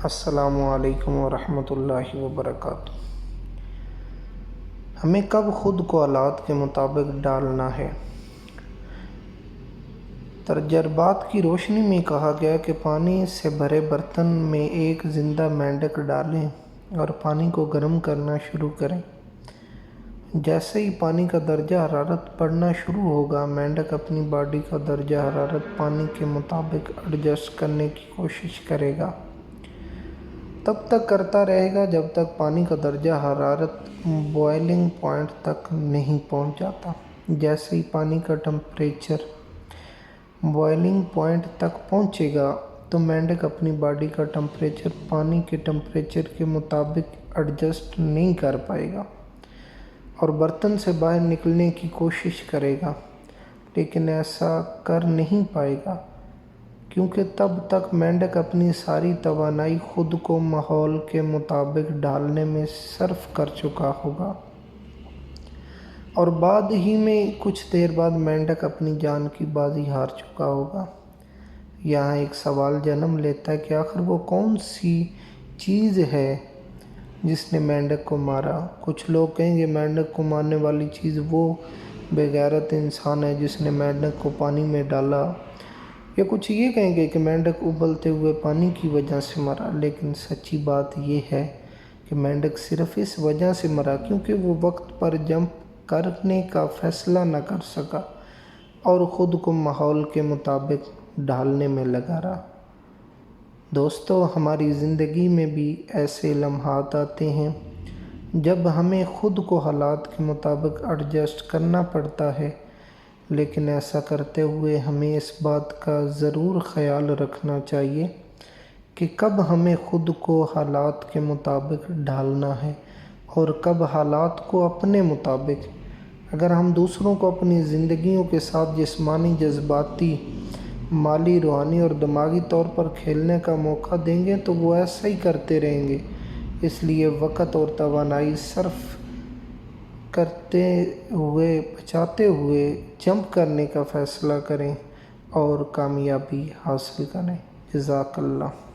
السلام علیکم ورحمۃ اللہ وبرکاتہ۔ ہمیں کب خود کو حالات کے مطابق ڈھالنا ہے؟ تجربات کی روشنی میں کہا گیا کہ پانی سے بھرے برتن میں ایک زندہ مینڈک ڈالیں اور پانی کو گرم کرنا شروع کریں۔ جیسے ہی پانی کا درجہ حرارت بڑھنا شروع ہوگا، مینڈک اپنی باڈی کا درجہ حرارت پانی کے مطابق ایڈجسٹ کرنے کی کوشش کرے گا۔ تب تک کرتا رہے گا جب تک پانی کا درجہ حرارت بوائلنگ پوائنٹ تک نہیں پہنچ جاتا۔ جیسے ہی پانی کا ٹمپریچر بوائلنگ پوائنٹ تک پہنچے گا تو مینڈک اپنی باڈی کا ٹمپریچر پانی کے ٹمپریچر کے مطابق ایڈجسٹ نہیں کر پائے گا اور برتن سے باہر نکلنے کی کوشش کرے گا، لیکن ایسا کر نہیں پائے گا کیونکہ تب تک مینڈک اپنی ساری توانائی خود کو ماحول کے مطابق ڈھالنے میں صرف کر چکا ہوگا، اور بعد ہی میں کچھ دیر بعد مینڈک اپنی جان کی بازی ہار چکا ہوگا۔ یہاں ایک سوال جنم لیتا ہے کہ آخر وہ کون سی چیز ہے جس نے مینڈک کو مارا؟ کچھ لوگ کہیں گے مینڈک کو مارنے والی چیز وہ بے غیرت انسان ہے جس نے مینڈک کو پانی میں ڈالا، یا کچھ یہ کہیں گے کہ مینڈک ابلتے ہوئے پانی کی وجہ سے مرا۔ لیکن سچی بات یہ ہے کہ مینڈک صرف اس وجہ سے مرا کیونکہ وہ وقت پر جمپ کرنے کا فیصلہ نہ کر سکا اور خود کو ماحول کے مطابق ڈھالنے میں لگا رہا۔ دوستو، ہماری زندگی میں بھی ایسے لمحات آتے ہیں جب ہمیں خود کو حالات کے مطابق ایڈجسٹ کرنا پڑتا ہے، لیکن ایسا کرتے ہوئے ہمیں اس بات کا ضرور خیال رکھنا چاہیے کہ کب ہمیں خود کو حالات کے مطابق ڈھالنا ہے اور کب حالات کو اپنے مطابق۔ اگر ہم دوسروں کو اپنی زندگیوں کے ساتھ جسمانی، جذباتی، مالی، روحانی اور دماغی طور پر کھیلنے کا موقع دیں گے تو وہ ایسا ہی کرتے رہیں گے۔ اس لیے وقت اور توانائی صرف بچاتے ہوئے جمپ کرنے کا فیصلہ کریں اور کامیابی حاصل کریں۔ جزاک اللہ۔